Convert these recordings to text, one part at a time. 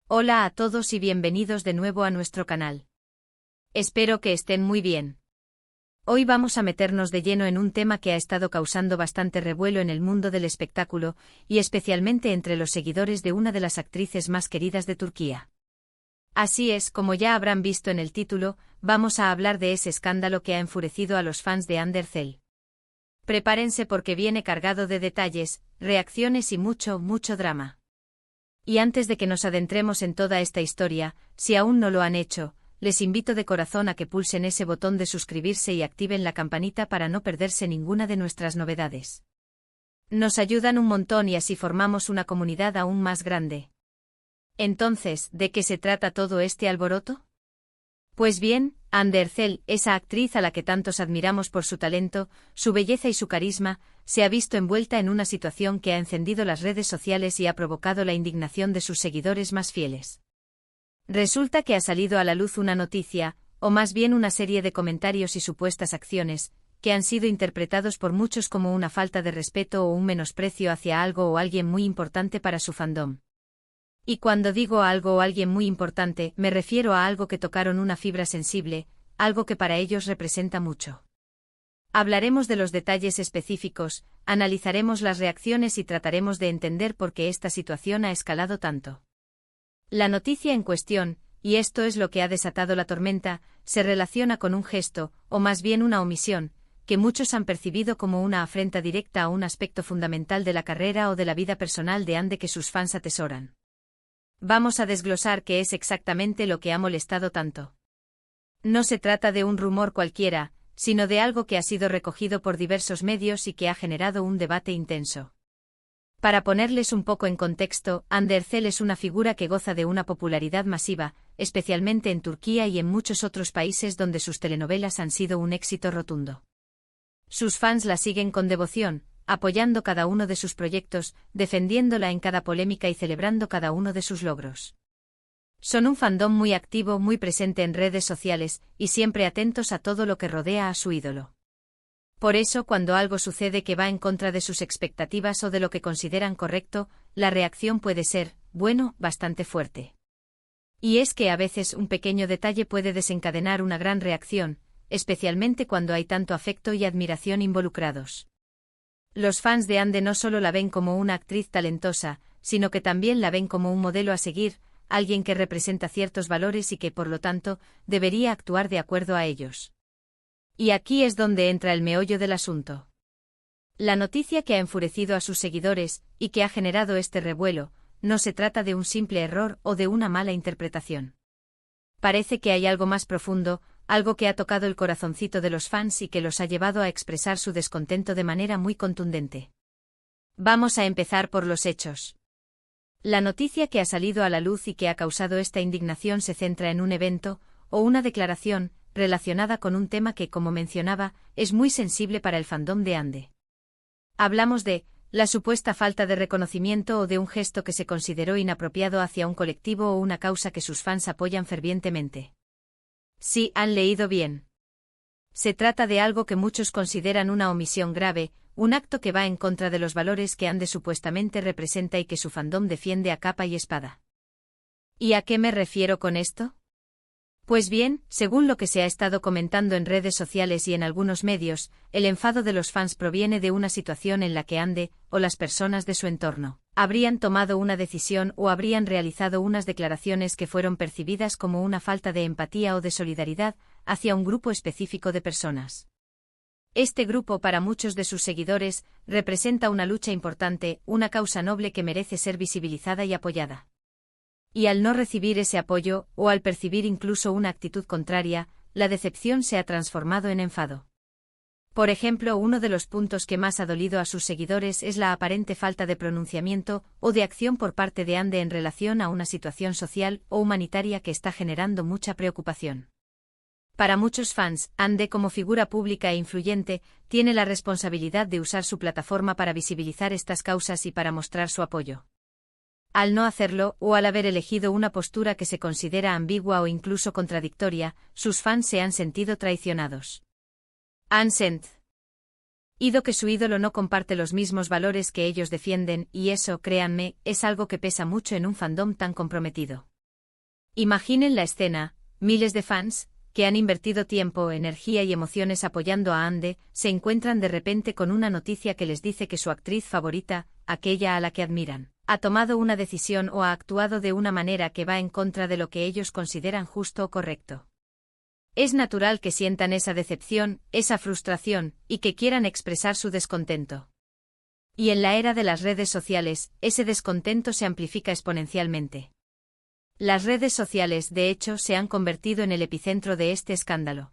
Hola a todos y bienvenidos de nuevo a nuestro canal. Espero que estén muy bien. Hoy vamos a meternos de lleno en un tema que ha estado causando bastante revuelo en el mundo del espectáculo, y especialmente entre los seguidores de una de las actrices más queridas de Turquía. Así es, como ya habrán visto en el título, vamos a hablar de ese escándalo que ha enfurecido a los fans de Hande Erçel. Prepárense porque viene cargado de detalles, reacciones y mucho drama. Y antes de que nos adentremos en toda esta historia, si aún no lo han hecho, les invito de corazón a que pulsen ese botón de suscribirse y activen la campanita para no perderse ninguna de nuestras novedades. Nos ayudan un montón y así formamos una comunidad aún más grande. Entonces, ¿de qué se trata todo este alboroto? Pues bien, Hande Erçel, esa actriz a la que tantos admiramos por su talento, su belleza y su carisma, se ha visto envuelta en una situación que ha encendido las redes sociales y ha provocado la indignación de sus seguidores más fieles. Resulta que ha salido a la luz una noticia, o más bien una serie de comentarios y supuestas acciones, que han sido interpretados por muchos como una falta de respeto o un menosprecio hacia algo o alguien muy importante para su fandom. Y cuando digo algo o alguien muy importante, me refiero a algo que tocaron una fibra sensible, algo que para ellos representa mucho. Hablaremos de los detalles específicos, analizaremos las reacciones y trataremos de entender por qué esta situación ha escalado tanto. La noticia en cuestión, y esto es lo que ha desatado la tormenta, se relaciona con un gesto, o más bien una omisión, que muchos han percibido como una afrenta directa a un aspecto fundamental de la carrera o de la vida personal de Hande que sus fans atesoran. Vamos a desglosar qué es exactamente lo que ha molestado tanto. No se trata de un rumor cualquiera, sino de algo que ha sido recogido por diversos medios y que ha generado un debate intenso. Para ponerles un poco en contexto, Hande Erçel es una figura que goza de una popularidad masiva, especialmente en Turquía y en muchos otros países donde sus telenovelas han sido un éxito rotundo. Sus fans la siguen con devoción, apoyando cada uno de sus proyectos, defendiéndola en cada polémica y celebrando cada uno de sus logros. Son un fandom muy activo, muy presente en redes sociales, y siempre atentos a todo lo que rodea a su ídolo. Por eso, cuando algo sucede que va en contra de sus expectativas o de lo que consideran correcto, la reacción puede ser, bueno, bastante fuerte. Y es que a veces un pequeño detalle puede desencadenar una gran reacción, especialmente cuando hay tanto afecto y admiración involucrados. Los fans de Hande no solo la ven como una actriz talentosa, sino que también la ven como un modelo a seguir, alguien que representa ciertos valores y que, por lo tanto, debería actuar de acuerdo a ellos. Y aquí es donde entra el meollo del asunto. La noticia que ha enfurecido a sus seguidores, y que ha generado este revuelo, no se trata de un simple error o de una mala interpretación. Parece que hay algo más profundo, algo que ha tocado el corazoncito de los fans y que los ha llevado a expresar su descontento de manera muy contundente. Vamos a empezar por los hechos. La noticia que ha salido a la luz y que ha causado esta indignación se centra en un evento, o una declaración, relacionada con un tema que, como mencionaba, es muy sensible para el fandom de Hande. Hablamos de la supuesta falta de reconocimiento o de un gesto que se consideró inapropiado hacia un colectivo o una causa que sus fans apoyan fervientemente. Sí, han leído bien. Se trata de algo que muchos consideran una omisión grave, un acto que va en contra de los valores que Hande supuestamente representa y que su fandom defiende a capa y espada. ¿Y a qué me refiero con esto? Pues bien, según lo que se ha estado comentando en redes sociales y en algunos medios, el enfado de los fans proviene de una situación en la que Hande, o las personas de su entorno, habrían tomado una decisión o habrían realizado unas declaraciones que fueron percibidas como una falta de empatía o de solidaridad hacia un grupo específico de personas. Este grupo, para muchos de sus seguidores, representa una lucha importante, una causa noble que merece ser visibilizada y apoyada. Y al no recibir ese apoyo, o al percibir incluso una actitud contraria, la decepción se ha transformado en enfado. Por ejemplo, uno de los puntos que más ha dolido a sus seguidores es la aparente falta de pronunciamiento o de acción por parte de Hande en relación a una situación social o humanitaria que está generando mucha preocupación. Para muchos fans, Hande, como figura pública e influyente, tiene la responsabilidad de usar su plataforma para visibilizar estas causas y para mostrar su apoyo. Al no hacerlo, o al haber elegido una postura que se considera ambigua o incluso contradictoria, sus fans se han sentido traicionados. Han sentido que su ídolo no comparte los mismos valores que ellos defienden, y eso, créanme, es algo que pesa mucho en un fandom tan comprometido. Imaginen la escena: miles de fans, que han invertido tiempo, energía y emociones apoyando a Ande, se encuentran de repente con una noticia que les dice que su actriz favorita, aquella a la que admiran, ha tomado una decisión o ha actuado de una manera que va en contra de lo que ellos consideran justo o correcto. Es natural que sientan esa decepción, esa frustración, y que quieran expresar su descontento. Y en la era de las redes sociales, ese descontento se amplifica exponencialmente. Las redes sociales, de hecho, se han convertido en el epicentro de este escándalo.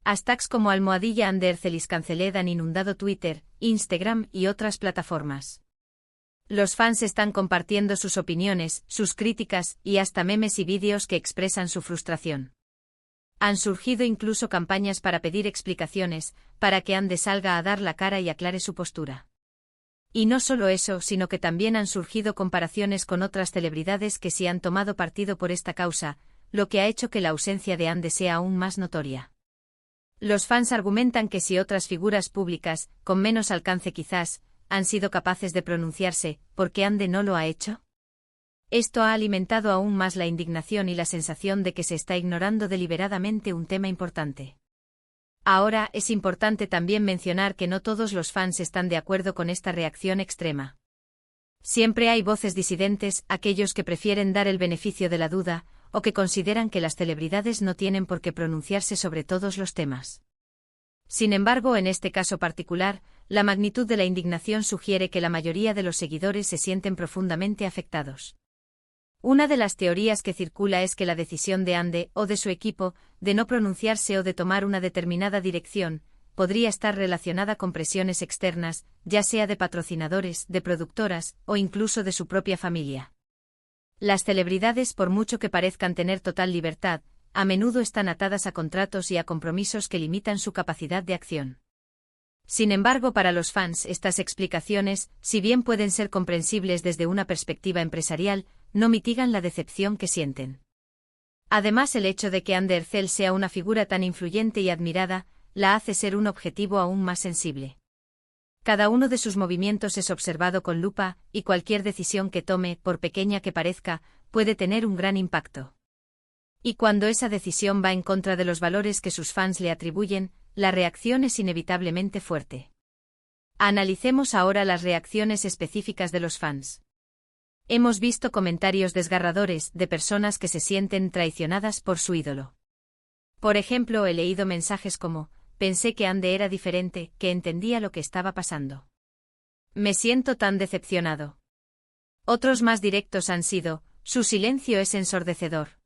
Hashtags como @Andercelis Canceled han inundado Twitter, Instagram y otras plataformas. Los fans están compartiendo sus opiniones, sus críticas y hasta memes y vídeos que expresan su frustración. Han surgido incluso campañas para pedir explicaciones, para que Ande salga a dar la cara y aclare su postura. Y no solo eso, sino que también han surgido comparaciones con otras celebridades que sí han tomado partido por esta causa, lo que ha hecho que la ausencia de Ande sea aún más notoria. Los fans argumentan que si otras figuras públicas, con menos alcance quizás, han sido capaces de pronunciarse, ¿por qué Ande no lo ha hecho? Esto ha alimentado aún más la indignación y la sensación de que se está ignorando deliberadamente un tema importante. Ahora, es importante también mencionar que no todos los fans están de acuerdo con esta reacción extrema. Siempre hay voces disidentes, aquellos que prefieren dar el beneficio de la duda, o que consideran que las celebridades no tienen por qué pronunciarse sobre todos los temas. Sin embargo, en este caso particular, la magnitud de la indignación sugiere que la mayoría de los seguidores se sienten profundamente afectados. Una de las teorías que circula es que la decisión de Ande, o de su equipo, de no pronunciarse o de tomar una determinada dirección, podría estar relacionada con presiones externas, ya sea de patrocinadores, de productoras, o incluso de su propia familia. Las celebridades, por mucho que parezcan tener total libertad, a menudo están atadas a contratos y a compromisos que limitan su capacidad de acción. Sin embargo, para los fans, estas explicaciones, si bien pueden ser comprensibles desde una perspectiva empresarial, no mitigan la decepción que sienten. Además, el hecho de que Andercel sea una figura tan influyente y admirada, la hace ser un objetivo aún más sensible. Cada uno de sus movimientos es observado con lupa, y cualquier decisión que tome, por pequeña que parezca, puede tener un gran impacto. Y cuando esa decisión va en contra de los valores que sus fans le atribuyen, la reacción es inevitablemente fuerte. Analicemos ahora las reacciones específicas de los fans. Hemos visto comentarios desgarradores de personas que se sienten traicionadas por su ídolo. Por ejemplo, he leído mensajes como: pensé que Ande era diferente, que entendía lo que estaba pasando. Me siento tan decepcionado. Otros más directos han sido: su silencio es ensordecedor.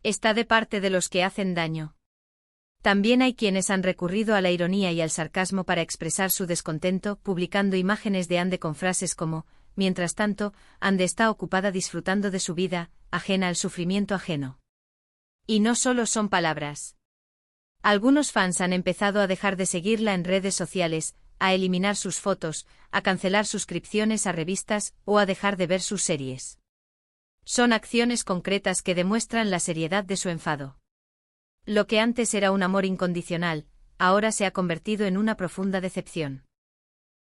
Está de parte de los que hacen daño. También hay quienes han recurrido a la ironía y al sarcasmo para expresar su descontento, publicando imágenes de Ande con frases como: mientras tanto, Ande está ocupada disfrutando de su vida, ajena al sufrimiento ajeno. Y no solo son palabras. Algunos fans han empezado a dejar de seguirla en redes sociales, a eliminar sus fotos, a cancelar suscripciones a revistas o a dejar de ver sus series. Son acciones concretas que demuestran la seriedad de su enfado. Lo que antes era un amor incondicional, ahora se ha convertido en una profunda decepción.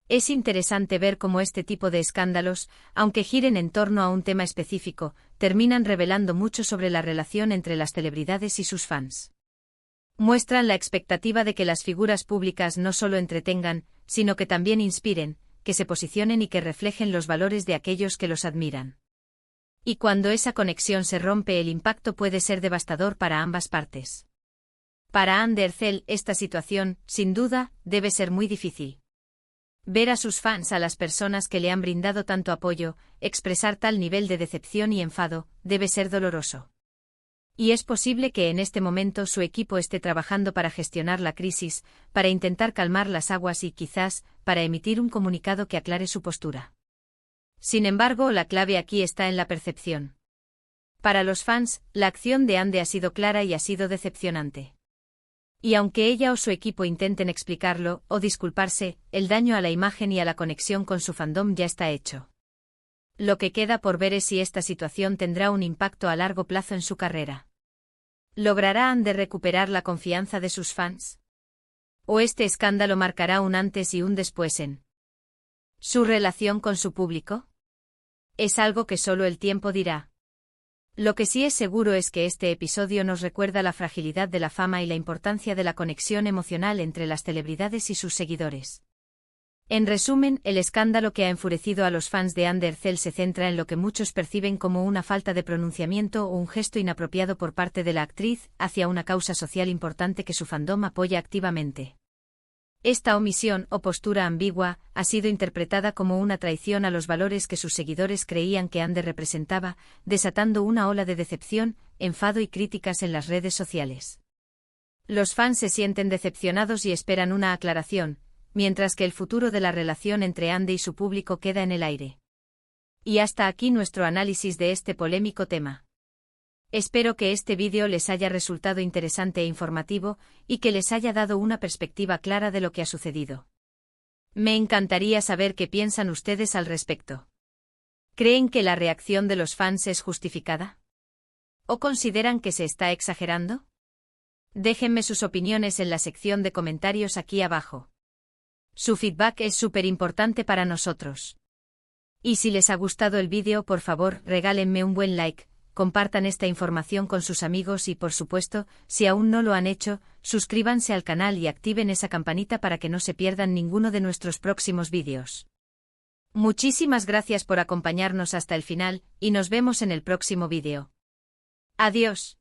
Es interesante ver cómo este tipo de escándalos, aunque giren en torno a un tema específico, terminan revelando mucho sobre la relación entre las celebridades y sus fans. Muestran la expectativa de que las figuras públicas no solo entretengan, sino que también inspiren, que se posicionen y que reflejen los valores de aquellos que los admiran. Y cuando esa conexión se rompe, el impacto puede ser devastador para ambas partes. Para Andercel, esta situación, sin duda, debe ser muy difícil. Ver a sus fans, a las personas que le han brindado tanto apoyo, expresar tal nivel de decepción y enfado, debe ser doloroso. Y es posible que en este momento su equipo esté trabajando para gestionar la crisis, para intentar calmar las aguas y quizás, para emitir un comunicado que aclare su postura. Sin embargo, la clave aquí está en la percepción. Para los fans, la acción de Ande ha sido clara y ha sido decepcionante. Y aunque ella o su equipo intenten explicarlo o disculparse, el daño a la imagen y a la conexión con su fandom ya está hecho. Lo que queda por ver es si esta situación tendrá un impacto a largo plazo en su carrera. ¿Logrará Ande recuperar la confianza de sus fans? ¿O este escándalo marcará un antes y un después en su relación con su público? Es algo que solo el tiempo dirá. Lo que sí es seguro es que este episodio nos recuerda la fragilidad de la fama y la importancia de la conexión emocional entre las celebridades y sus seguidores. En resumen, el escándalo que ha enfurecido a los fans de Amber Cell se centra en lo que muchos perciben como una falta de pronunciamiento o un gesto inapropiado por parte de la actriz hacia una causa social importante que su fandom apoya activamente. Esta omisión o postura ambigua ha sido interpretada como una traición a los valores que sus seguidores creían que Amber representaba, desatando una ola de decepción, enfado y críticas en las redes sociales. Los fans se sienten decepcionados y esperan una aclaración, mientras que el futuro de la relación entre Amber y su público queda en el aire. Y hasta aquí nuestro análisis de este polémico tema. Espero que este vídeo les haya resultado interesante e informativo, y que les haya dado una perspectiva clara de lo que ha sucedido. Me encantaría saber qué piensan ustedes al respecto. ¿Creen que la reacción de los fans es justificada? ¿O consideran que se está exagerando? Déjenme sus opiniones en la sección de comentarios aquí abajo. Su feedback es súper importante para nosotros. Y si les ha gustado el vídeo, por favor, regálenme un buen like, compartan esta información con sus amigos y, por supuesto, si aún no lo han hecho, suscríbanse al canal y activen esa campanita para que no se pierdan ninguno de nuestros próximos vídeos. Muchísimas gracias por acompañarnos hasta el final, y nos vemos en el próximo vídeo. Adiós.